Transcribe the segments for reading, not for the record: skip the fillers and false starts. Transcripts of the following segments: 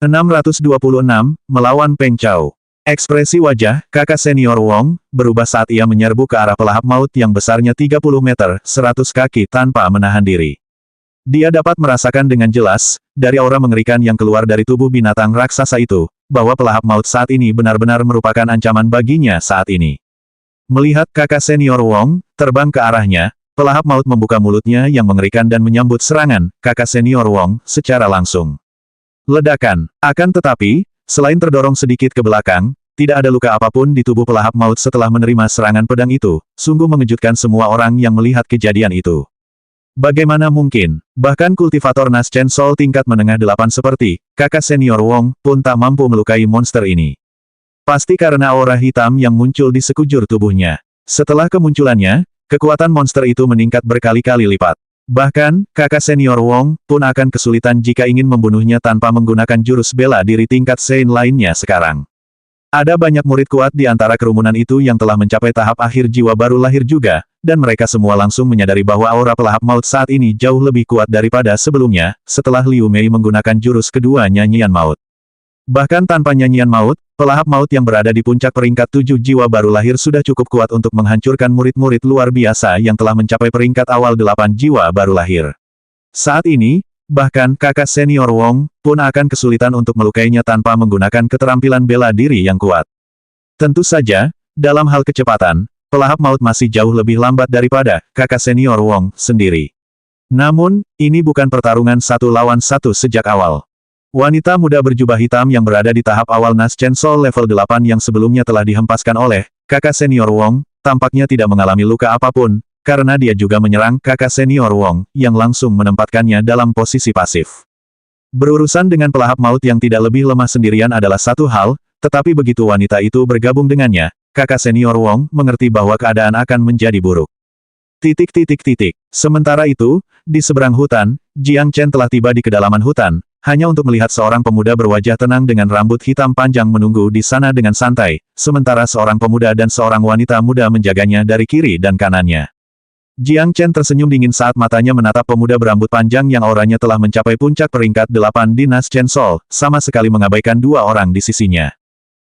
626, melawan Peng Chao. Ekspresi wajah kakak senior Wong berubah saat ia menyerbu ke arah pelahap maut yang besarnya 30 meter, 100 kaki tanpa menahan diri. Dia dapat merasakan dengan jelas, dari aura mengerikan yang keluar dari tubuh binatang raksasa itu, bahwa pelahap maut saat ini benar-benar merupakan ancaman baginya saat ini. Melihat kakak senior Wong terbang ke arahnya, pelahap maut membuka mulutnya yang mengerikan dan menyambut serangan kakak senior Wong secara langsung. Ledakan. Akan tetapi, selain terdorong sedikit ke belakang, tidak ada luka apapun di tubuh pelahap maut setelah menerima serangan pedang itu, sungguh mengejutkan semua orang yang melihat kejadian itu. Bagaimana mungkin, bahkan kultivator Nas Chen Sol tingkat menengah 8 seperti kakak senior Wong pun tak mampu melukai monster ini. Pasti karena aura hitam yang muncul di sekujur tubuhnya. Setelah kemunculannya, kekuatan monster itu meningkat berkali-kali lipat. Bahkan, kakak senior Wong pun akan kesulitan jika ingin membunuhnya tanpa menggunakan jurus bela diri tingkat Sein lainnya sekarang. Ada banyak murid kuat di antara kerumunan itu yang telah mencapai tahap akhir jiwa baru lahir juga, dan mereka semua langsung menyadari bahwa aura pelahap maut saat ini jauh lebih kuat daripada sebelumnya, setelah Liu Mei menggunakan jurus kedua nyanyian maut. Bahkan tanpa nyanyian maut, pelahap maut yang berada di puncak peringkat 7 jiwa baru lahir sudah cukup kuat untuk menghancurkan murid-murid luar biasa yang telah mencapai peringkat awal 8 jiwa baru lahir. Saat ini, bahkan kakak senior Wong pun akan kesulitan untuk melukainya tanpa menggunakan keterampilan bela diri yang kuat. Tentu saja, dalam hal kecepatan, pelahap maut masih jauh lebih lambat daripada kakak senior Wong sendiri. Namun, ini bukan pertarungan satu lawan satu sejak awal. Wanita muda berjubah hitam yang berada di tahap awal Nas Chen Sol level 8 yang sebelumnya telah dihempaskan oleh kakak senior Wong, tampaknya tidak mengalami luka apapun, karena dia juga menyerang kakak senior Wong, yang langsung menempatkannya dalam posisi pasif. Berurusan dengan pelahap maut yang tidak lebih lemah sendirian adalah satu hal, tetapi begitu wanita itu bergabung dengannya, kakak senior Wong mengerti bahwa keadaan akan menjadi buruk. Sementara itu, di seberang hutan, Jiang Chen telah tiba di kedalaman hutan, hanya untuk melihat seorang pemuda berwajah tenang dengan rambut hitam panjang menunggu di sana dengan santai, sementara seorang pemuda dan seorang wanita muda menjaganya dari kiri dan kanannya. Jiang Chen tersenyum dingin saat matanya menatap pemuda berambut panjang yang auranya telah mencapai puncak peringkat 8 di Nas Chen Sol, sama sekali mengabaikan dua orang di sisinya.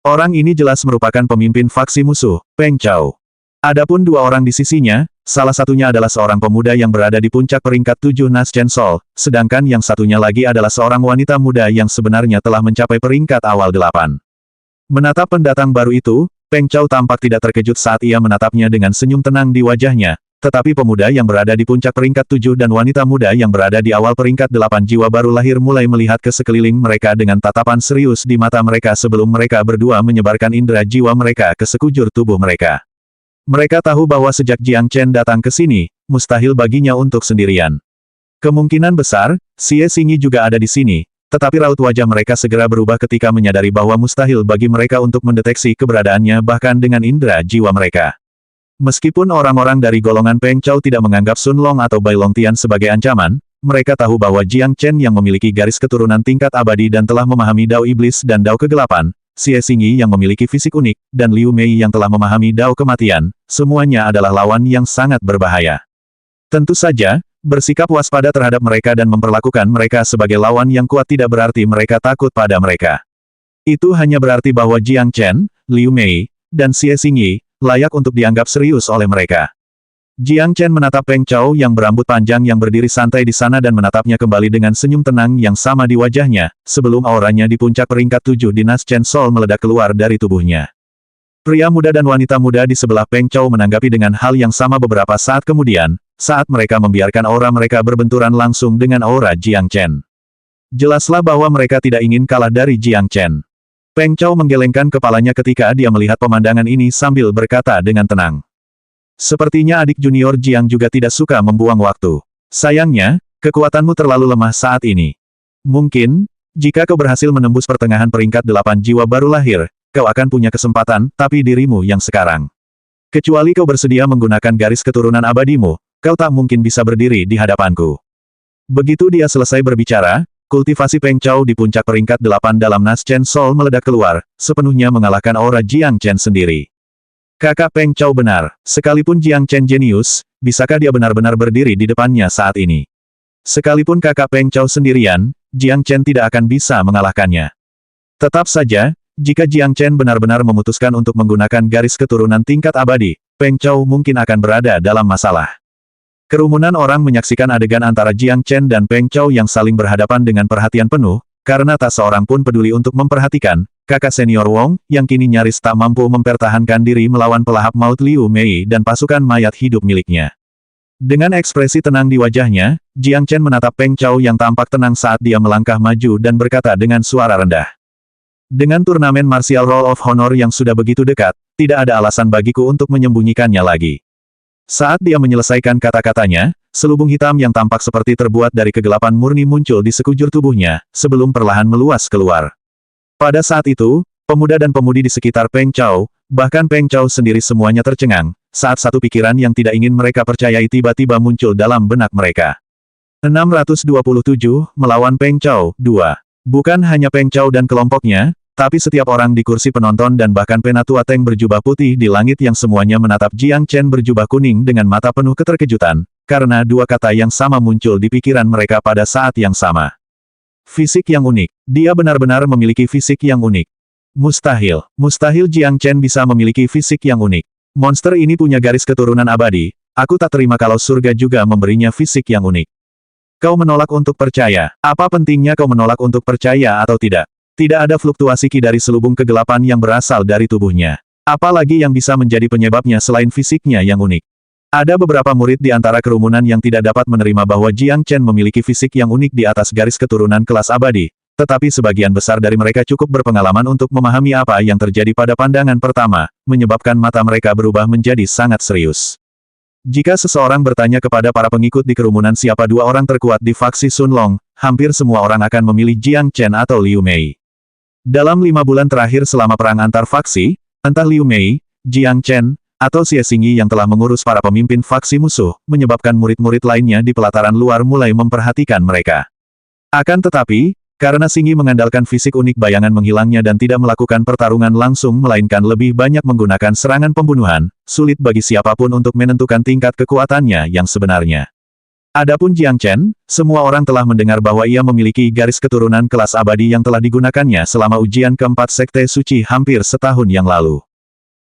Orang ini jelas merupakan pemimpin faksi musuh, Peng Chao. Adapun dua orang di sisinya, salah satunya adalah seorang pemuda yang berada di puncak peringkat 7 Nas Chen Sol, sedangkan yang satunya lagi adalah seorang wanita muda yang sebenarnya telah mencapai peringkat awal 8. Menatap pendatang baru itu, Peng Chao tampak tidak terkejut saat ia menatapnya dengan senyum tenang di wajahnya, tetapi pemuda yang berada di puncak peringkat 7 dan wanita muda yang berada di awal peringkat 8 jiwa baru lahir mulai melihat ke sekeliling mereka dengan tatapan serius di mata mereka sebelum mereka berdua menyebarkan indera jiwa mereka ke sekujur tubuh mereka. Mereka tahu bahwa sejak Jiang Chen datang ke sini, mustahil baginya untuk sendirian. Kemungkinan besar, Xie Xingyi juga ada di sini, tetapi raut wajah mereka segera berubah ketika menyadari bahwa mustahil bagi mereka untuk mendeteksi keberadaannya bahkan dengan indera jiwa mereka. Meskipun orang-orang dari golongan Peng Chao tidak menganggap Sun Long atau Bai Longtian sebagai ancaman, mereka tahu bahwa Jiang Chen yang memiliki garis keturunan tingkat abadi dan telah memahami Dao Iblis dan Dao Kegelapan, Xie Xingyi yang memiliki fisik unik, dan Liu Mei yang telah memahami Dao Kematian, semuanya adalah lawan yang sangat berbahaya. Tentu saja, bersikap waspada terhadap mereka dan memperlakukan mereka sebagai lawan yang kuat tidak berarti mereka takut pada mereka. Itu hanya berarti bahwa Jiang Chen, Liu Mei, dan Xie Xingyi layak untuk dianggap serius oleh mereka. Jiang Chen menatap Peng Chao yang berambut panjang yang berdiri santai di sana dan menatapnya kembali dengan senyum tenang yang sama di wajahnya, sebelum auranya di puncak peringkat 7 di Nas Chen Sol meledak keluar dari tubuhnya. Pria muda dan wanita muda di sebelah Peng Chao menanggapi dengan hal yang sama beberapa saat kemudian, saat mereka membiarkan aura mereka berbenturan langsung dengan aura Jiang Chen. Jelaslah bahwa mereka tidak ingin kalah dari Jiang Chen. Peng Chao menggelengkan kepalanya ketika dia melihat pemandangan ini sambil berkata dengan tenang. Sepertinya adik junior Jiang juga tidak suka membuang waktu. Sayangnya, kekuatanmu terlalu lemah saat ini. Mungkin, jika kau berhasil menembus pertengahan peringkat 8 jiwa baru lahir, kau akan punya kesempatan, tapi dirimu yang sekarang. Kecuali kau bersedia menggunakan garis keturunan abadimu, kau tak mungkin bisa berdiri di hadapanku. Begitu dia selesai berbicara, kultivasi Peng Chao di puncak peringkat 8 dalam Nas Chen Sol meledak keluar, sepenuhnya mengalahkan aura Jiang Chen sendiri. Kakak Peng Chao benar, sekalipun Jiang Chen jenius, bisakah dia benar-benar berdiri di depannya saat ini? Sekalipun kakak Peng Chao sendirian, Jiang Chen tidak akan bisa mengalahkannya. Tetap saja, jika Jiang Chen benar-benar memutuskan untuk menggunakan garis keturunan tingkat abadi, Peng Chou mungkin akan berada dalam masalah. Kerumunan orang menyaksikan adegan antara Jiang Chen dan Peng Chou yang saling berhadapan dengan perhatian penuh, karena tak seorang pun peduli untuk memperhatikan, kakak senior Wong, yang kini nyaris tak mampu mempertahankan diri melawan pelahap maut Liu Mei dan pasukan mayat hidup miliknya. Dengan ekspresi tenang di wajahnya, Jiang Chen menatap Peng Chou yang tampak tenang saat dia melangkah maju dan berkata dengan suara rendah. Dengan turnamen Martial Roll of Honor yang sudah begitu dekat, tidak ada alasan bagiku untuk menyembunyikannya lagi. Saat dia menyelesaikan kata-katanya, selubung hitam yang tampak seperti terbuat dari kegelapan murni muncul di sekujur tubuhnya, sebelum perlahan meluas keluar. Pada saat itu, pemuda dan pemudi di sekitar Peng Chou, bahkan Peng Chou sendiri semuanya tercengang, saat satu pikiran yang tidak ingin mereka percayai tiba-tiba muncul dalam benak mereka. 627, melawan Peng Chou, 2. Bukan hanya Peng Chou dan kelompoknya, tapi setiap orang di kursi penonton dan bahkan Penatua Teng berjubah putih di langit yang semuanya menatap Jiang Chen berjubah kuning dengan mata penuh keterkejutan, karena dua kata yang sama muncul di pikiran mereka pada saat yang sama. Fisik yang unik. Dia benar-benar memiliki fisik yang unik. Mustahil. Mustahil Jiang Chen bisa memiliki fisik yang unik. Monster ini punya garis keturunan abadi, aku tak terima kalau surga juga memberinya fisik yang unik. Kau menolak untuk percaya. Apa pentingnya kau menolak untuk percaya atau tidak? Tidak ada fluktuasi ki dari selubung kegelapan yang berasal dari tubuhnya. Apalagi yang bisa menjadi penyebabnya selain fisiknya yang unik. Ada beberapa murid di antara kerumunan yang tidak dapat menerima bahwa Jiang Chen memiliki fisik yang unik di atas garis keturunan kelas abadi, tetapi sebagian besar dari mereka cukup berpengalaman untuk memahami apa yang terjadi pada pandangan pertama, menyebabkan mata mereka berubah menjadi sangat serius. Jika seseorang bertanya kepada para pengikut di kerumunan siapa dua orang terkuat di faksi Sun Long, hampir semua orang akan memilih Jiang Chen atau Liu Mei. Dalam 5 bulan terakhir selama perang antar faksi, entah Liu Mei, Jiang Chen, atau Xie Xingyi yang telah mengurus para pemimpin faksi musuh, menyebabkan murid-murid lainnya di pelataran luar mulai memperhatikan mereka. Akan tetapi, karena Xingyi mengandalkan fisik unik bayangan menghilangnya dan tidak melakukan pertarungan langsung melainkan lebih banyak menggunakan serangan pembunuhan, sulit bagi siapapun untuk menentukan tingkat kekuatannya yang sebenarnya. Adapun Jiang Chen, semua orang telah mendengar bahwa ia memiliki garis keturunan kelas abadi yang telah digunakannya selama ujian keempat Sekte Suci hampir setahun yang lalu.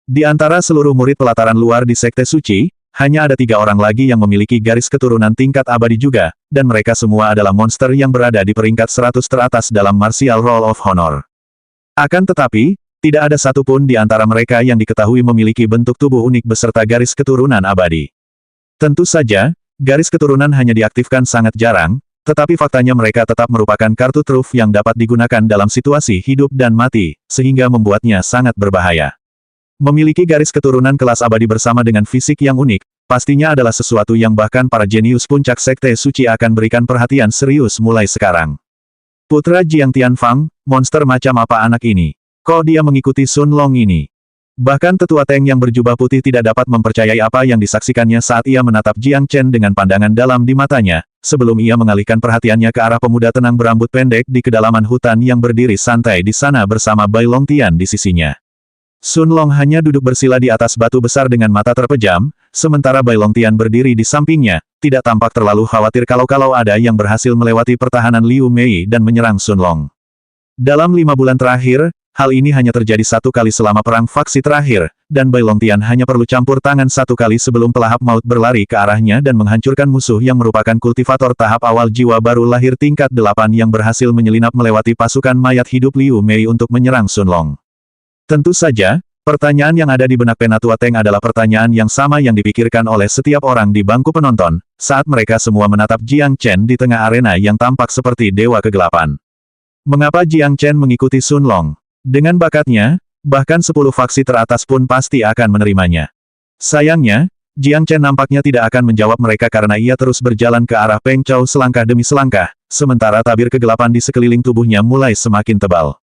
Di antara seluruh murid pelataran luar di Sekte Suci, hanya ada 3 orang lagi yang memiliki garis keturunan tingkat abadi juga, dan mereka semua adalah monster yang berada di peringkat 100 teratas dalam Martial Roll of Honor. Akan tetapi, tidak ada satupun di antara mereka yang diketahui memiliki bentuk tubuh unik beserta garis keturunan abadi. Tentu saja, garis keturunan hanya diaktifkan sangat jarang, tetapi faktanya mereka tetap merupakan kartu truf yang dapat digunakan dalam situasi hidup dan mati, sehingga membuatnya sangat berbahaya. Memiliki garis keturunan kelas abadi bersama dengan fisik yang unik, pastinya adalah sesuatu yang bahkan para jenius puncak Sekte Suci akan berikan perhatian serius mulai sekarang. Putra Jiang Tianfang, monster macam apa anak ini? Kok dia mengikuti Sun Long ini? Bahkan tetua Teng yang berjubah putih tidak dapat mempercayai apa yang disaksikannya saat ia menatap Jiang Chen dengan pandangan dalam di matanya, sebelum ia mengalihkan perhatiannya ke arah pemuda tenang berambut pendek di kedalaman hutan yang berdiri santai di sana bersama Bai Longtian di sisinya. Sun Long hanya duduk bersila di atas batu besar dengan mata terpejam, sementara Bai Longtian berdiri di sampingnya, tidak tampak terlalu khawatir kalau ada yang berhasil melewati pertahanan Liu Mei dan menyerang Sun Long. Dalam 5 bulan terakhir, hal ini hanya terjadi 1 kali selama perang faksi terakhir, dan Bai Longtian hanya perlu campur tangan 1 kali sebelum pelahap maut berlari ke arahnya dan menghancurkan musuh yang merupakan kultivator tahap awal jiwa baru lahir tingkat 8 yang berhasil menyelinap melewati pasukan mayat hidup Liu Mei untuk menyerang Sun Long. Tentu saja, pertanyaan yang ada di benak Penatua Teng adalah pertanyaan yang sama yang dipikirkan oleh setiap orang di bangku penonton, saat mereka semua menatap Jiang Chen di tengah arena yang tampak seperti dewa kegelapan. Mengapa Jiang Chen mengikuti Sun Long? Dengan bakatnya, bahkan 10 faksi teratas pun pasti akan menerimanya. Sayangnya, Jiang Chen nampaknya tidak akan menjawab mereka karena ia terus berjalan ke arah Peng Chou selangkah demi selangkah, sementara tabir kegelapan di sekeliling tubuhnya mulai semakin tebal.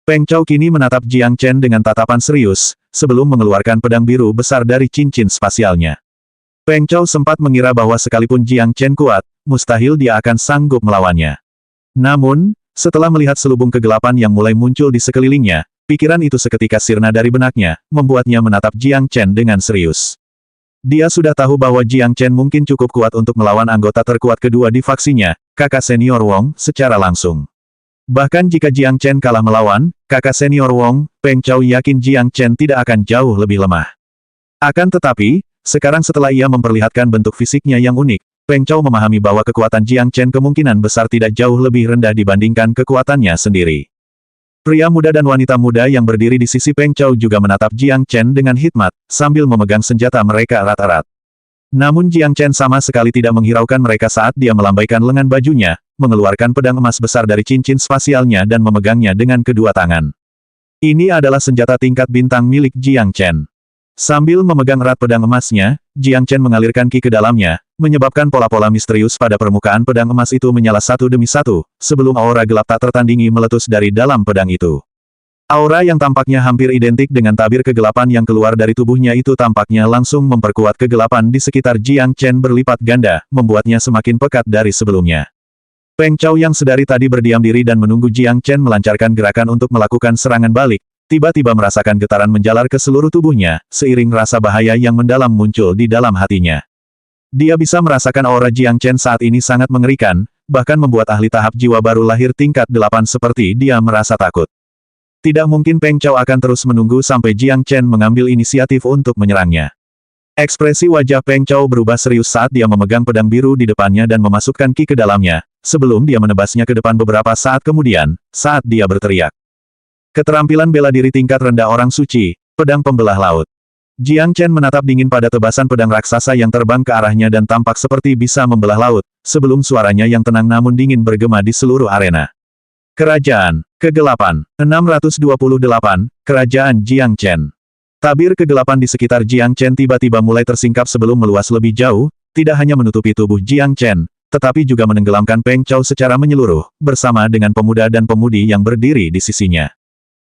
Peng Chou kini menatap Jiang Chen dengan tatapan serius, sebelum mengeluarkan pedang biru besar dari cincin spasialnya. Peng Chou sempat mengira bahwa sekalipun Jiang Chen kuat, mustahil dia akan sanggup melawannya. Namun, setelah melihat selubung kegelapan yang mulai muncul di sekelilingnya, pikiran itu seketika sirna dari benaknya, membuatnya menatap Jiang Chen dengan serius. Dia sudah tahu bahwa Jiang Chen mungkin cukup kuat untuk melawan anggota terkuat kedua di faksinya, kakak senior Wong, secara langsung. Bahkan jika Jiang Chen kalah melawan kakak senior Wong, Peng Chao yakin Jiang Chen tidak akan jauh lebih lemah. Akan tetapi, sekarang setelah ia memperlihatkan bentuk fisiknya yang unik, Peng Chao memahami bahwa kekuatan Jiang Chen kemungkinan besar tidak jauh lebih rendah dibandingkan kekuatannya sendiri. Pria muda dan wanita muda yang berdiri di sisi Peng Chao juga menatap Jiang Chen dengan hikmat, sambil memegang senjata mereka erat-erat. Namun Jiang Chen sama sekali tidak menghiraukan mereka saat dia melambaikan lengan bajunya, mengeluarkan pedang emas besar dari cincin spasialnya dan memegangnya dengan kedua tangan. Ini adalah senjata tingkat bintang milik Jiang Chen. Sambil memegang erat pedang emasnya, Jiang Chen mengalirkan ki ke dalamnya, menyebabkan pola-pola misterius pada permukaan pedang emas itu menyala satu demi satu, sebelum aura gelap tak tertandingi meletus dari dalam pedang itu. Aura yang tampaknya hampir identik dengan tabir kegelapan yang keluar dari tubuhnya itu tampaknya langsung memperkuat kegelapan di sekitar Jiang Chen berlipat ganda, membuatnya semakin pekat dari sebelumnya. Peng Chao yang sedari tadi berdiam diri dan menunggu Jiang Chen melancarkan gerakan untuk melakukan serangan balik, tiba-tiba merasakan getaran menjalar ke seluruh tubuhnya, seiring rasa bahaya yang mendalam muncul di dalam hatinya. Dia bisa merasakan aura Jiang Chen saat ini sangat mengerikan, bahkan membuat ahli tahap jiwa baru lahir tingkat 8 seperti dia merasa takut. Tidak mungkin Peng Chao akan terus menunggu sampai Jiang Chen mengambil inisiatif untuk menyerangnya. Ekspresi wajah Peng Chao berubah serius saat dia memegang pedang biru di depannya dan memasukkan ki ke dalamnya, sebelum dia menebasnya ke depan beberapa saat kemudian, saat dia berteriak. Keterampilan bela diri tingkat rendah orang suci, pedang pembelah laut. Jiang Chen menatap dingin pada tebasan pedang raksasa yang terbang ke arahnya dan tampak seperti bisa membelah laut, sebelum suaranya yang tenang namun dingin bergema di seluruh arena. Kerajaan Kegelapan 628, Kerajaan Jiang Chen. Tabir kegelapan di sekitar Jiang Chen tiba-tiba mulai tersingkap sebelum meluas lebih jauh, tidak hanya menutupi tubuh Jiang Chen, tetapi juga menenggelamkan Peng Chao secara menyeluruh, bersama dengan pemuda dan pemudi yang berdiri di sisinya.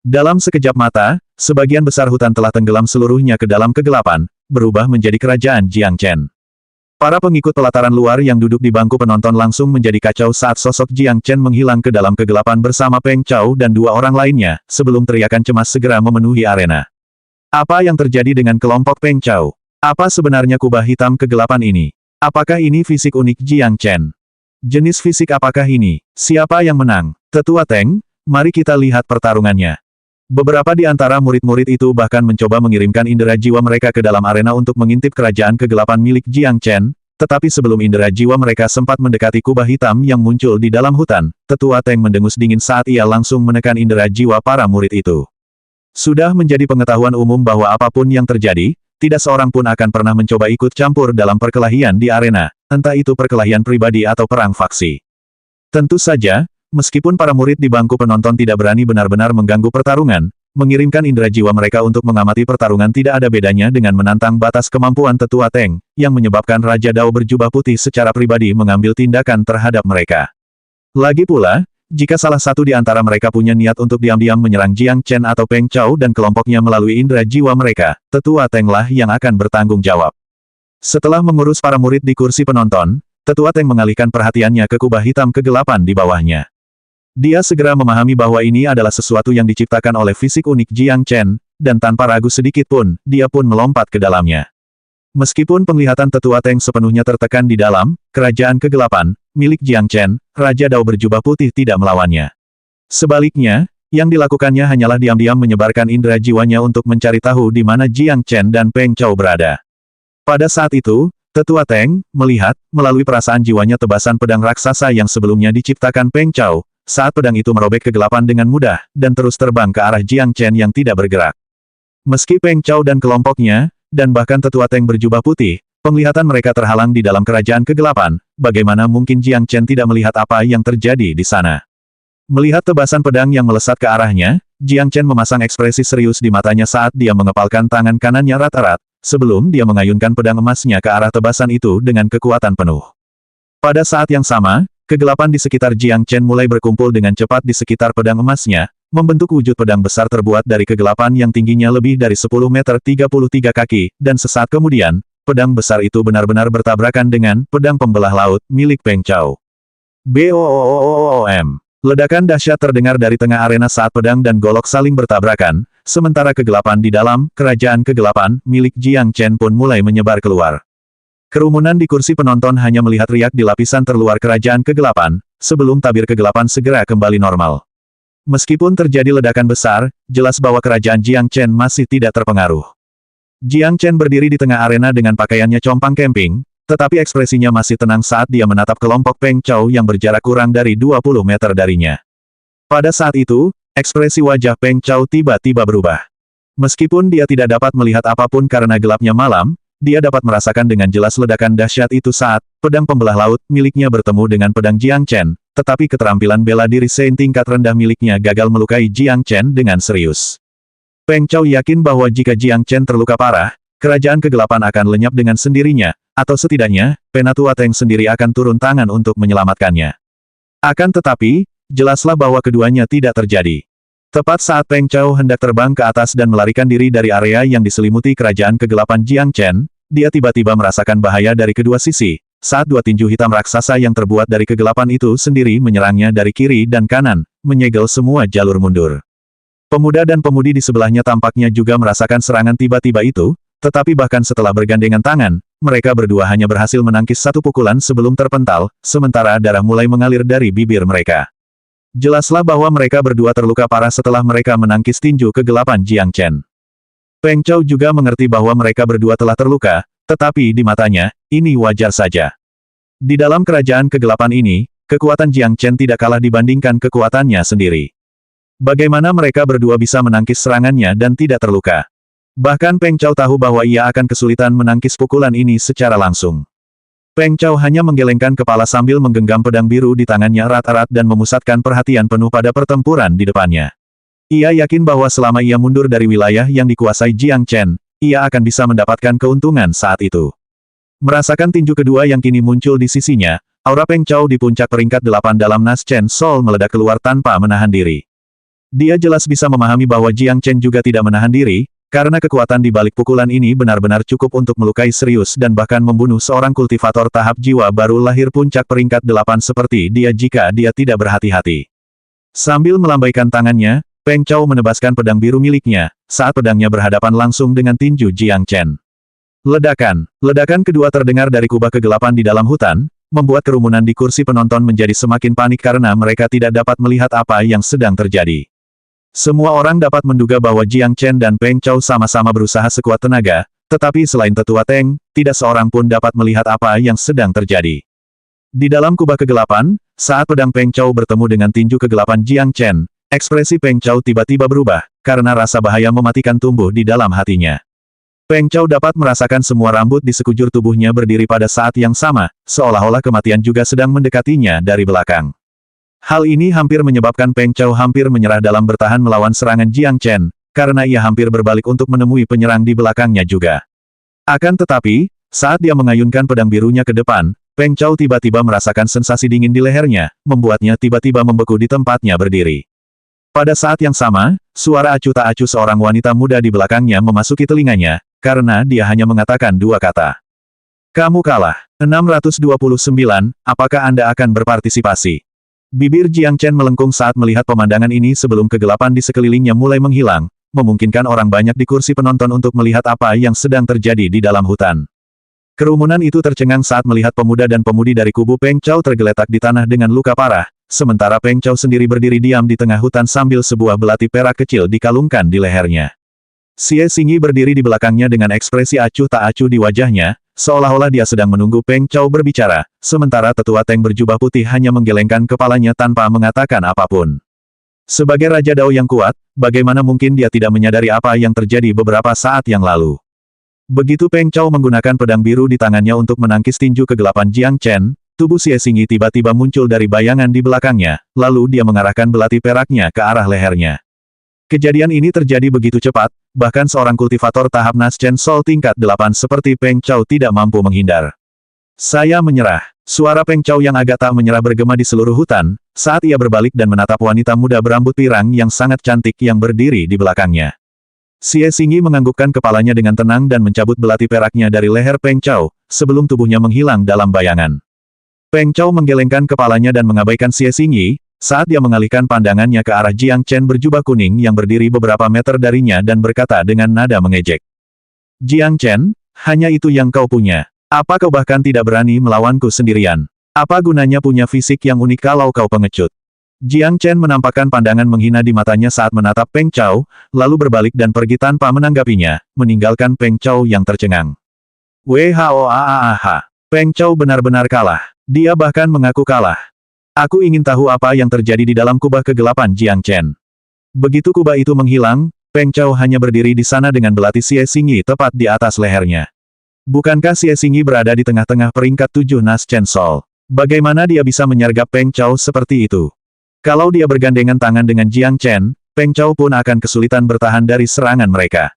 Dalam sekejap mata, sebagian besar hutan telah tenggelam seluruhnya ke dalam kegelapan, berubah menjadi kerajaan Jiang Chen. Para pengikut pelataran luar yang duduk di bangku penonton langsung menjadi kacau saat sosok Jiang Chen menghilang ke dalam kegelapan bersama Peng Chao dan dua orang lainnya, sebelum teriakan cemas segera memenuhi arena. Apa yang terjadi dengan kelompok Peng Chao? Apa sebenarnya kubah hitam kegelapan ini? Apakah ini fisik unik Jiang Chen? Jenis fisik apakah ini? Siapa yang menang? Tetua Teng, mari kita lihat pertarungannya. Beberapa di antara murid-murid itu bahkan mencoba mengirimkan indera jiwa mereka ke dalam arena untuk mengintip kerajaan kegelapan milik Jiang Chen, tetapi sebelum indera jiwa mereka sempat mendekati kubah hitam yang muncul di dalam hutan, Tetua Teng mendengus dingin saat ia langsung menekan indera jiwa para murid itu. Sudah menjadi pengetahuan umum bahwa apapun yang terjadi, tidak seorang pun akan pernah mencoba ikut campur dalam perkelahian di arena, entah itu perkelahian pribadi atau perang faksi. Tentu saja, meskipun para murid di bangku penonton tidak berani benar-benar mengganggu pertarungan, mengirimkan indera jiwa mereka untuk mengamati pertarungan tidak ada bedanya dengan menantang batas kemampuan Tetua Teng, yang menyebabkan Raja Dao berjubah putih secara pribadi mengambil tindakan terhadap mereka. Lagi pula, jika salah satu di antara mereka punya niat untuk diam-diam menyerang Jiang Chen atau Peng Chao dan kelompoknya melalui indera jiwa mereka, Tetua Teng lah yang akan bertanggung jawab. Setelah mengurus para murid di kursi penonton, Tetua Teng mengalihkan perhatiannya ke kubah hitam kegelapan di bawahnya. Dia segera memahami bahwa ini adalah sesuatu yang diciptakan oleh fisik unik Jiang Chen, dan tanpa ragu sedikit pun, dia pun melompat ke dalamnya. Meskipun penglihatan Tetua Teng sepenuhnya tertekan di dalam kerajaan kegelapan milik Jiang Chen, Raja Dao berjubah putih tidak melawannya. Sebaliknya, yang dilakukannya hanyalah diam-diam menyebarkan indera jiwanya untuk mencari tahu di mana Jiang Chen dan Peng Chao berada. Pada saat itu, Tetua Teng melihat, melalui perasaan jiwanya tebasan pedang raksasa yang sebelumnya diciptakan Peng Chao, saat pedang itu merobek kegelapan dengan mudah, dan terus terbang ke arah Jiang Chen yang tidak bergerak. Meski Peng Chao dan kelompoknya, dan bahkan Tetua Teng berjubah putih, penglihatan mereka terhalang di dalam kerajaan kegelapan, bagaimana mungkin Jiang Chen tidak melihat apa yang terjadi di sana. Melihat tebasan pedang yang melesat ke arahnya, Jiang Chen memasang ekspresi serius di matanya saat dia mengepalkan tangan kanannya erat-erat, sebelum dia mengayunkan pedang emasnya ke arah tebasan itu dengan kekuatan penuh. Pada saat yang sama, kegelapan di sekitar Jiang Chen mulai berkumpul dengan cepat di sekitar pedang emasnya, membentuk wujud pedang besar terbuat dari kegelapan yang tingginya lebih dari 10 meter 33 kaki, dan sesaat kemudian, pedang besar itu benar-benar bertabrakan dengan pedang pembelah laut milik Peng Chao. BOOOOOM. Ledakan dahsyat terdengar dari tengah arena saat pedang dan golok saling bertabrakan, sementara kegelapan di dalam kerajaan kegelapan milik Jiang Chen pun mulai menyebar keluar. Kerumunan di kursi penonton hanya melihat riak di lapisan terluar kerajaan kegelapan, sebelum tabir kegelapan segera kembali normal. Meskipun terjadi ledakan besar, jelas bahwa kerajaan Jiang Chen masih tidak terpengaruh. Jiang Chen berdiri di tengah arena dengan pakaiannya compang camping, tetapi ekspresinya masih tenang saat dia menatap kelompok Peng Chou yang berjarak kurang dari 20 meter darinya. Pada saat itu, ekspresi wajah Peng Chou tiba-tiba berubah. Meskipun dia tidak dapat melihat apapun karena gelapnya malam, dia dapat merasakan dengan jelas ledakan dahsyat itu saat pedang pembelah laut miliknya bertemu dengan pedang Jiang Chen, tetapi keterampilan bela diri Sein tingkat rendah miliknya gagal melukai Jiang Chen dengan serius. Peng Chou yakin bahwa jika Jiang Chen terluka parah, kerajaan kegelapan akan lenyap dengan sendirinya, atau setidaknya, Penatua Teng sendiri akan turun tangan untuk menyelamatkannya. Akan tetapi, jelaslah bahwa keduanya tidak terjadi. Tepat saat Peng Chou hendak terbang ke atas dan melarikan diri dari area yang diselimuti kerajaan kegelapan Jiang Chen, dia tiba-tiba merasakan bahaya dari kedua sisi, saat dua tinju hitam raksasa yang terbuat dari kegelapan itu sendiri menyerangnya dari kiri dan kanan, menyegel semua jalur mundur. Pemuda dan pemudi di sebelahnya tampaknya juga merasakan serangan tiba-tiba itu, tetapi bahkan setelah bergandengan tangan, mereka berdua hanya berhasil menangkis satu pukulan sebelum terpental, sementara darah mulai mengalir dari bibir mereka. Jelaslah bahwa mereka berdua terluka parah setelah mereka menangkis tinju kegelapan Jiang Chen. Peng Chou juga mengerti bahwa mereka berdua telah terluka, tetapi di matanya, ini wajar saja. Di dalam kerajaan kegelapan ini, kekuatan Jiang Chen tidak kalah dibandingkan kekuatannya sendiri. Bagaimana mereka berdua bisa menangkis serangannya dan tidak terluka? Bahkan Peng Chou tahu bahwa ia akan kesulitan menangkis pukulan ini secara langsung. Peng Chou hanya menggelengkan kepala sambil menggenggam pedang biru di tangannya erat-erat dan memusatkan perhatian penuh pada pertempuran di depannya. Ia yakin bahwa selama ia mundur dari wilayah yang dikuasai Jiang Chen, ia akan bisa mendapatkan keuntungan saat itu. Merasakan tinju kedua yang kini muncul di sisinya, aura Peng Chou di puncak peringkat 8 dalam Nas Chen Sol meledak keluar tanpa menahan diri. Dia jelas bisa memahami bahwa Jiang Chen juga tidak menahan diri, karena kekuatan di balik pukulan ini benar-benar cukup untuk melukai serius dan bahkan membunuh seorang kultivator tahap jiwa baru lahir puncak peringkat 8 seperti dia jika dia tidak berhati-hati. Sambil melambaikan tangannya, Peng Chou menebaskan pedang biru miliknya, saat pedangnya berhadapan langsung dengan tinju Jiang Chen. Ledakan kedua terdengar dari kubah kegelapan di dalam hutan, membuat kerumunan di kursi penonton menjadi semakin panik karena mereka tidak dapat melihat apa yang sedang terjadi. Semua orang dapat menduga bahwa Jiang Chen dan Peng Chou sama-sama berusaha sekuat tenaga, tetapi selain Tetua Teng, tidak seorang pun dapat melihat apa yang sedang terjadi. Di dalam kubah kegelapan, saat pedang Peng Chou bertemu dengan tinju kegelapan Jiang Chen, ekspresi Peng Chou tiba-tiba berubah, karena rasa bahaya mematikan tumbuh di dalam hatinya. Peng Chou dapat merasakan semua rambut di sekujur tubuhnya berdiri pada saat yang sama, seolah-olah kematian juga sedang mendekatinya dari belakang. Hal ini hampir menyebabkan Peng Chou hampir menyerah dalam bertahan melawan serangan Jiang Chen, karena ia hampir berbalik untuk menemui penyerang di belakangnya juga. Akan tetapi, saat dia mengayunkan pedang birunya ke depan, Peng Chou tiba-tiba merasakan sensasi dingin di lehernya, membuatnya tiba-tiba membeku di tempatnya berdiri. Pada saat yang sama, suara acuh tak acuh seorang wanita muda di belakangnya memasuki telinganya, karena dia hanya mengatakan dua kata. Kamu kalah. 629, apakah Anda akan berpartisipasi? Bibir Jiang Chen melengkung saat melihat pemandangan ini sebelum kegelapan di sekelilingnya mulai menghilang, memungkinkan orang banyak di kursi penonton untuk melihat apa yang sedang terjadi di dalam hutan. Kerumunan itu tercengang saat melihat pemuda dan pemudi dari kubu Peng Chou tergeletak di tanah dengan luka parah, sementara Peng Chou sendiri berdiri diam di tengah hutan sambil sebuah belati perak kecil dikalungkan di lehernya. Xie Xingyi berdiri di belakangnya dengan ekspresi acuh tak acuh di wajahnya, seolah-olah dia sedang menunggu Peng Chou berbicara, sementara Tetua Teng berjubah putih hanya menggelengkan kepalanya tanpa mengatakan apapun. Sebagai Raja Dao yang kuat, bagaimana mungkin dia tidak menyadari apa yang terjadi beberapa saat yang lalu. Begitu Peng Chou menggunakan pedang biru di tangannya untuk menangkis tinju kegelapan Jiang Chen, tubuh Xie Xingyi tiba-tiba muncul dari bayangan di belakangnya, lalu dia mengarahkan belati peraknya ke arah lehernya. Kejadian ini terjadi begitu cepat, bahkan seorang kultivator tahap Nas Chen Sol tingkat 8 seperti Peng Chou tidak mampu menghindar. Saya menyerah. Suara Peng Chou yang agak tak menyerah bergema di seluruh hutan, saat ia berbalik dan menatap wanita muda berambut pirang yang sangat cantik yang berdiri di belakangnya. Xie Xingyi menganggukkan kepalanya dengan tenang dan mencabut belati peraknya dari leher Peng Chou, sebelum tubuhnya menghilang dalam bayangan. Peng Chou menggelengkan kepalanya dan mengabaikan Xie Xingyi, saat dia mengalihkan pandangannya ke arah Jiang Chen berjubah kuning yang berdiri beberapa meter darinya dan berkata dengan nada mengejek. Jiang Chen, hanya itu yang kau punya. Apa kau bahkan tidak berani melawanku sendirian? Apa gunanya punya fisik yang unik kalau kau pengecut? Jiang Chen menampakkan pandangan menghina di matanya saat menatap Peng Chao, lalu berbalik dan pergi tanpa menanggapinya, meninggalkan Peng Chao yang tercengang. Whoaaah. Peng Chao benar-benar kalah. Dia bahkan mengaku kalah. Aku ingin tahu apa yang terjadi di dalam kubah kegelapan Jiang Chen. Begitu kubah itu menghilang, Peng Chao hanya berdiri di sana dengan belati Xie Xingyi tepat di atas lehernya. Bukankah Xie Xingyi berada di tengah-tengah peringkat 7 Nas Chen Sol? Bagaimana dia bisa menyergap Peng Chao seperti itu? Kalau dia bergandengan tangan dengan Jiang Chen, Peng Chao pun akan kesulitan bertahan dari serangan mereka.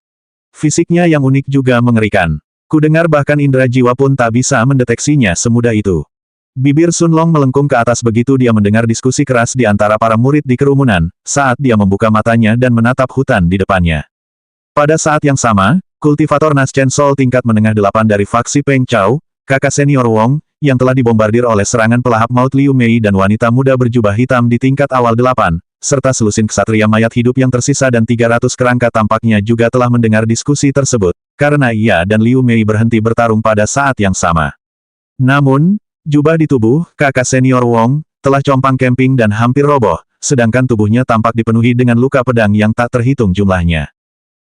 Fisiknya yang unik juga mengerikan. Kudengar bahkan indera jiwa pun tak bisa mendeteksinya semudah itu. Bibir Sun Long melengkung ke atas begitu dia mendengar diskusi keras di antara para murid di kerumunan, saat dia membuka matanya dan menatap hutan di depannya. Pada saat yang sama, kultivator Nas Chen Sol tingkat menengah 8 dari faksi Peng Chao, kakak senior Wong, yang telah dibombardir oleh serangan pelahap maut Liu Mei dan wanita muda berjubah hitam di tingkat awal 8, serta selusin ksatria mayat hidup yang tersisa dan 300 kerangka tampaknya juga telah mendengar diskusi tersebut, karena ia dan Liu Mei berhenti bertarung pada saat yang sama. Namun, jubah di tubuh kakak senior Wong telah compang camping dan hampir roboh, sedangkan tubuhnya tampak dipenuhi dengan luka pedang yang tak terhitung jumlahnya.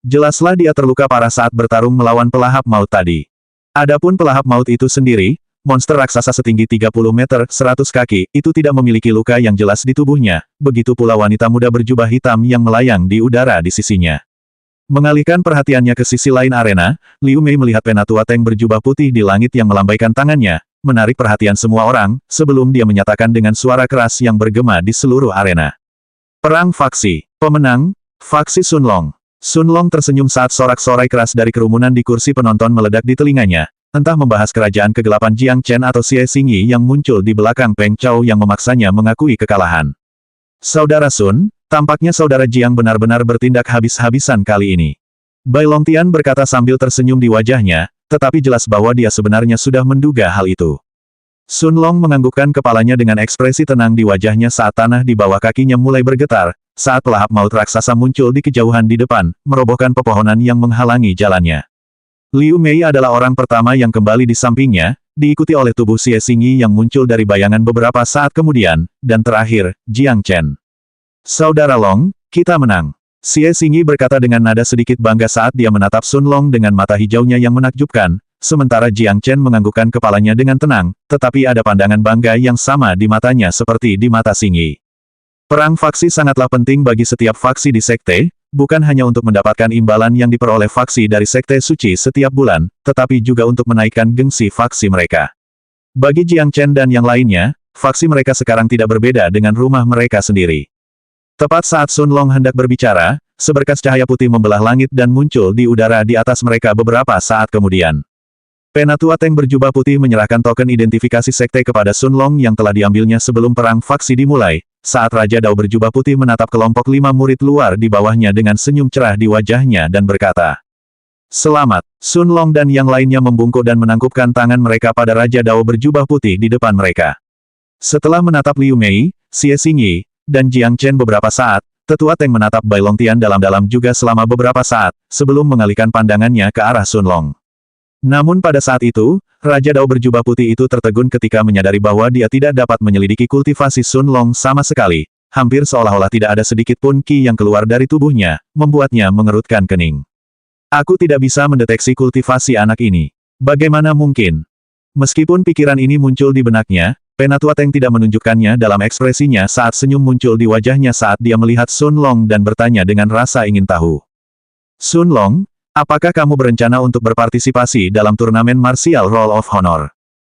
Jelaslah dia terluka parah saat bertarung melawan pelahap maut tadi. Adapun pelahap maut itu sendiri, monster raksasa setinggi 30 meter 100 kaki, itu tidak memiliki luka yang jelas di tubuhnya, begitu pula wanita muda berjubah hitam yang melayang di udara di sisinya. Mengalihkan perhatiannya ke sisi lain arena, Liu Mei melihat penatua Teng berjubah putih di langit yang melambaikan tangannya, menarik perhatian semua orang, sebelum dia menyatakan dengan suara keras yang bergema di seluruh arena. Perang faksi. Pemenang, faksi Sun Long. Sun Long tersenyum saat sorak-sorai keras dari kerumunan di kursi penonton meledak di telinganya. Entah membahas kerajaan kegelapan Jiang Chen atau Xie Xingyi yang muncul di belakang Peng Chao yang memaksanya mengakui kekalahan. Saudara Sun, tampaknya saudara Jiang benar-benar bertindak habis-habisan kali ini. Bai Longtian berkata sambil tersenyum di wajahnya, tetapi jelas bahwa dia sebenarnya sudah menduga hal itu. Sun Long menganggukkan kepalanya dengan ekspresi tenang di wajahnya saat tanah di bawah kakinya mulai bergetar, saat pelahap maut raksasa muncul di kejauhan di depan, merobohkan pepohonan yang menghalangi jalannya. Liu Mei adalah orang pertama yang kembali di sampingnya, diikuti oleh tubuh Xie Xingyi yang muncul dari bayangan beberapa saat kemudian, dan terakhir, Jiang Chen. Saudara Long, kita menang. Xie Xingyi berkata dengan nada sedikit bangga saat dia menatap Sun Long dengan mata hijaunya yang menakjubkan, sementara Jiang Chen menganggukkan kepalanya dengan tenang, tetapi ada pandangan bangga yang sama di matanya seperti di mata Xingyi. Perang faksi sangatlah penting bagi setiap faksi di sekte, bukan hanya untuk mendapatkan imbalan yang diperoleh faksi dari sekte suci setiap bulan, tetapi juga untuk menaikkan gengsi faksi mereka. Bagi Jiang Chen dan yang lainnya, faksi mereka sekarang tidak berbeda dengan rumah mereka sendiri. Tepat saat Sun Long hendak berbicara, seberkas cahaya putih membelah langit dan muncul di udara di atas mereka beberapa saat kemudian. Penatua Teng berjubah putih menyerahkan token identifikasi sekte kepada Sun Long yang telah diambilnya sebelum perang faksi dimulai, saat Raja Dao berjubah putih menatap kelompok 5 murid luar di bawahnya dengan senyum cerah di wajahnya dan berkata, "Selamat." Sun Long dan yang lainnya membungkuk dan menangkupkan tangan mereka pada Raja Dao berjubah putih di depan mereka. Setelah menatap Liu Mei, Xie Xingyi, dan Jiang Chen beberapa saat, tetua Teng menatap Bai Longtian dalam-dalam juga selama beberapa saat, sebelum mengalihkan pandangannya ke arah Sun Long. Namun pada saat itu, Raja Dao berjubah putih itu tertegun ketika menyadari bahwa dia tidak dapat menyelidiki kultivasi Sun Long sama sekali, hampir seolah-olah tidak ada sedikit pun ki yang keluar dari tubuhnya, membuatnya mengerutkan kening. Aku tidak bisa mendeteksi kultivasi anak ini. Bagaimana mungkin? Meskipun pikiran ini muncul di benaknya, Penatua Teng tidak menunjukkannya dalam ekspresinya saat senyum muncul di wajahnya saat dia melihat Sun Long dan bertanya dengan rasa ingin tahu. Sun Long, apakah kamu berencana untuk berpartisipasi dalam turnamen Martial Roll of Honor?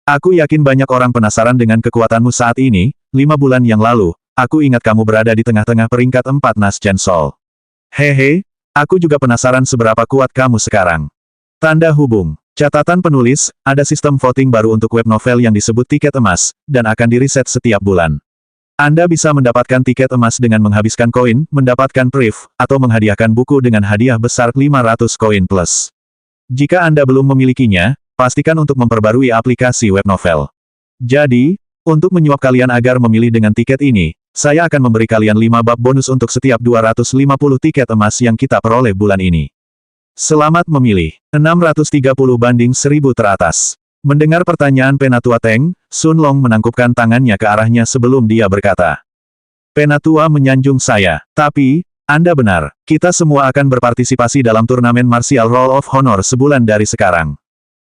Aku yakin banyak orang penasaran dengan kekuatanmu saat ini. 5 bulan yang lalu, aku ingat kamu berada di tengah-tengah peringkat 4 Nas Chen Sol. Hehe, aku juga penasaran seberapa kuat kamu sekarang. Tanda hubung. Catatan penulis, ada sistem voting baru untuk web novel yang disebut tiket emas, dan akan diriset setiap bulan. Anda bisa mendapatkan tiket emas dengan menghabiskan koin, mendapatkan brief, atau menghadiahkan buku dengan hadiah besar 500 koin plus. Jika Anda belum memilikinya, pastikan untuk memperbarui aplikasi web novel. Jadi, untuk menyuap kalian agar memilih dengan tiket ini, saya akan memberi kalian 5 bab bonus untuk setiap 250 tiket emas yang kita peroleh bulan ini. Selamat memilih. 630 banding 1000 teratas. Mendengar pertanyaan Penatua Teng, Sun Long menangkupkan tangannya ke arahnya sebelum dia berkata. Penatua menyanjung saya, tapi, Anda benar, kita semua akan berpartisipasi dalam turnamen Martial Roll of Honor sebulan dari sekarang.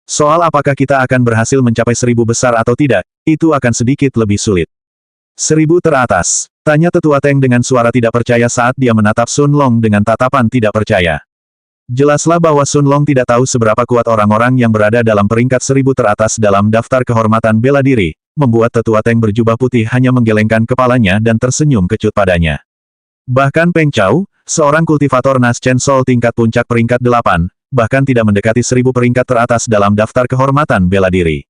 Soal apakah kita akan berhasil mencapai 1000 besar atau tidak, itu akan sedikit lebih sulit. 1000 teratas, tanya Tetua Teng dengan suara tidak percaya saat dia menatap Sun Long dengan tatapan tidak percaya. Jelaslah bahwa Sun Long tidak tahu seberapa kuat orang-orang yang berada dalam peringkat 1000 teratas dalam daftar kehormatan bela diri, membuat Tetua Teng berjubah putih hanya menggelengkan kepalanya dan tersenyum kecut padanya. Bahkan Peng Chao, seorang kultivator Nas Chen Sol tingkat puncak peringkat 8, bahkan tidak mendekati 1000 peringkat teratas dalam daftar kehormatan bela diri.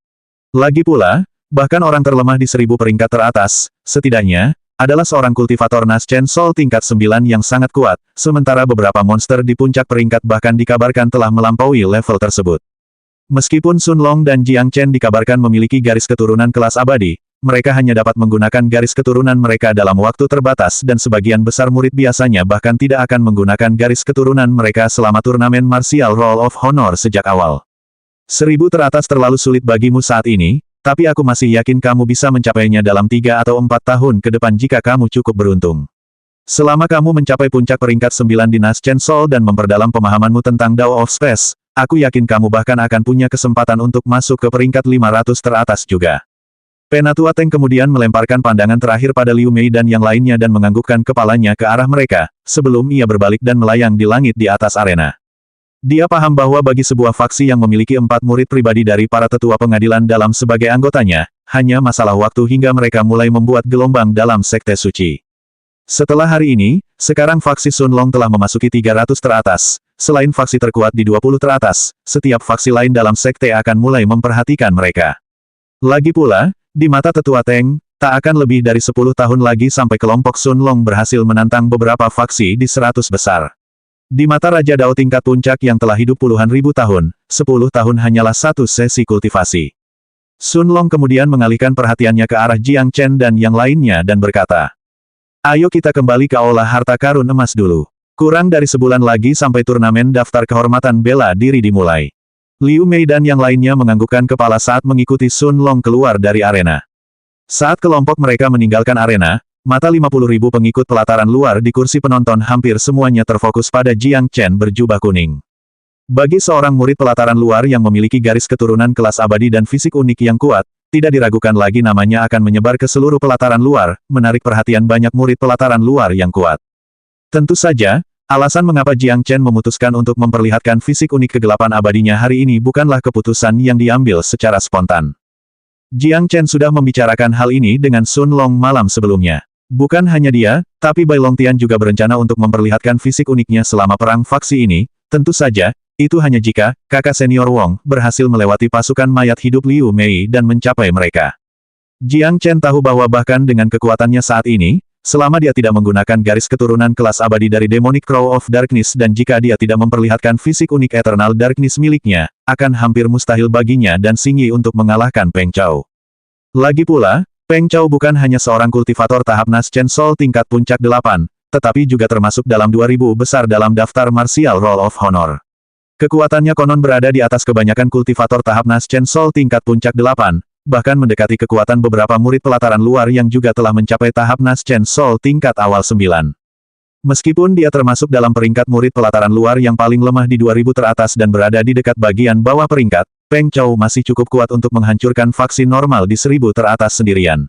Lagi pula, bahkan orang terlemah di 1000 peringkat teratas, setidaknya, adalah seorang kultivator Nas Chen Sol tingkat 9 yang sangat kuat, sementara beberapa monster di puncak peringkat bahkan dikabarkan telah melampaui level tersebut. Meskipun Sun Long dan Jiang Chen dikabarkan memiliki garis keturunan kelas abadi, mereka hanya dapat menggunakan garis keturunan mereka dalam waktu terbatas dan sebagian besar murid biasanya bahkan tidak akan menggunakan garis keturunan mereka selama turnamen Martial Roll of Honor sejak awal. 1000 teratas terlalu sulit bagimu saat ini, tapi aku masih yakin kamu bisa mencapainya dalam 3 atau 4 tahun ke depan jika kamu cukup beruntung. Selama kamu mencapai puncak peringkat 9 di Nas Chen Sol dan memperdalam pemahamanmu tentang Dao of Space, aku yakin kamu bahkan akan punya kesempatan untuk masuk ke peringkat 500 teratas juga. Penatua Teng kemudian melemparkan pandangan terakhir pada Liu Mei dan yang lainnya dan menganggukkan kepalanya ke arah mereka, sebelum ia berbalik dan melayang di langit di atas arena. Dia paham bahwa bagi sebuah faksi yang memiliki 4 murid pribadi dari para tetua pengadilan dalam sebagai anggotanya, hanya masalah waktu hingga mereka mulai membuat gelombang dalam sekte suci. Setelah hari ini, sekarang faksi Sun Long telah memasuki 300 teratas. Selain faksi terkuat di 20 teratas, setiap faksi lain dalam sekte akan mulai memperhatikan mereka. Lagi pula, di mata Tetua Teng, tak akan lebih dari 10 tahun lagi sampai kelompok Sun Long berhasil menantang beberapa faksi di 100 besar. Di mata Raja Dao tingkat puncak yang telah hidup puluhan ribu tahun, 10 tahun hanyalah satu sesi kultivasi. Sun Long kemudian mengalihkan perhatiannya ke arah Jiang Chen dan yang lainnya dan berkata, ayo kita kembali ke Aula Harta Karun Emas dulu. Kurang dari sebulan lagi sampai turnamen daftar kehormatan bela diri dimulai. Liu Mei dan yang lainnya menganggukkan kepala saat mengikuti Sun Long keluar dari arena. Saat kelompok mereka meninggalkan arena, mata 50.000 pengikut pelataran luar di kursi penonton hampir semuanya terfokus pada Jiang Chen berjubah kuning. Bagi seorang murid pelataran luar yang memiliki garis keturunan kelas abadi dan fisik unik yang kuat, tidak diragukan lagi namanya akan menyebar ke seluruh pelataran luar, menarik perhatian banyak murid pelataran luar yang kuat. Tentu saja, alasan mengapa Jiang Chen memutuskan untuk memperlihatkan fisik unik kegelapan abadinya hari ini bukanlah keputusan yang diambil secara spontan. Jiang Chen sudah membicarakan hal ini dengan Sun Long malam sebelumnya. Bukan hanya dia, tapi Bai Longtian juga berencana untuk memperlihatkan fisik uniknya selama perang faksi ini, tentu saja, itu hanya jika kakak senior Wong berhasil melewati pasukan mayat hidup Liu Mei dan mencapai mereka. Jiang Chen tahu bahwa bahkan dengan kekuatannya saat ini, selama dia tidak menggunakan garis keturunan kelas abadi dari Demonic Crow of Darkness dan jika dia tidak memperlihatkan fisik unik Eternal Darkness miliknya, akan hampir mustahil baginya dan Xing Yi untuk mengalahkan Peng Chao. Lagi pula, Peng Chao bukan hanya seorang kultivator tahap Nas Chen Sol tingkat puncak 8, tetapi juga termasuk dalam 2000 besar dalam daftar Martial Roll of Honor. Kekuatannya konon berada di atas kebanyakan kultivator tahap Nas Chen Sol tingkat puncak 8, bahkan mendekati kekuatan beberapa murid pelataran luar yang juga telah mencapai tahap Nas Chen Sol tingkat awal 9. Meskipun dia termasuk dalam peringkat murid pelataran luar yang paling lemah di 2000 teratas dan berada di dekat bagian bawah peringkat, Peng Chao masih cukup kuat untuk menghancurkan faksi normal di 1000 teratas sendirian.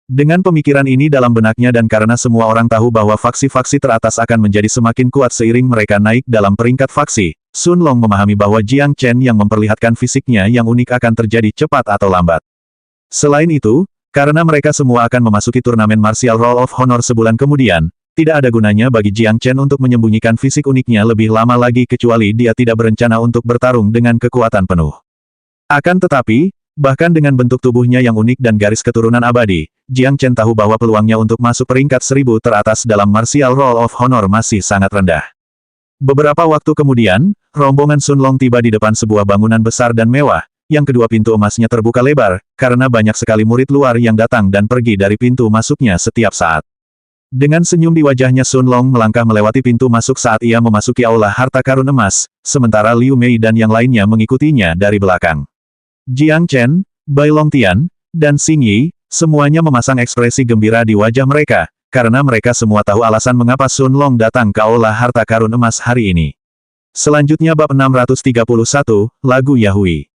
Dengan pemikiran ini dalam benaknya dan karena semua orang tahu bahwa faksi-faksi teratas akan menjadi semakin kuat seiring mereka naik dalam peringkat faksi, Sun Long memahami bahwa Jiang Chen yang memperlihatkan fisiknya yang unik akan terjadi cepat atau lambat. Selain itu, karena mereka semua akan memasuki turnamen Martial Roll of Honor sebulan kemudian, tidak ada gunanya bagi Jiang Chen untuk menyembunyikan fisik uniknya lebih lama lagi kecuali dia tidak berencana untuk bertarung dengan kekuatan penuh. Akan tetapi, bahkan dengan bentuk tubuhnya yang unik dan garis keturunan abadi, Jiang Chen tahu bahwa peluangnya untuk masuk peringkat 1000 teratas dalam Martial Roll of Honor masih sangat rendah. Beberapa waktu kemudian, rombongan Sun Long tiba di depan sebuah bangunan besar dan mewah, yang kedua pintu emasnya terbuka lebar, karena banyak sekali murid luar yang datang dan pergi dari pintu masuknya setiap saat. Dengan senyum di wajahnya Sun Long melangkah melewati pintu masuk saat ia memasuki Aula Harta Karun Emas, sementara Liu Mei dan yang lainnya mengikutinya dari belakang. Jiang Chen, Bai Longtian, dan Xing Yi, semuanya memasang ekspresi gembira di wajah mereka, karena mereka semua tahu alasan mengapa Sun Long datang ke Aula Harta Karun Emas hari ini. Selanjutnya bab 631, Lagu Yahui.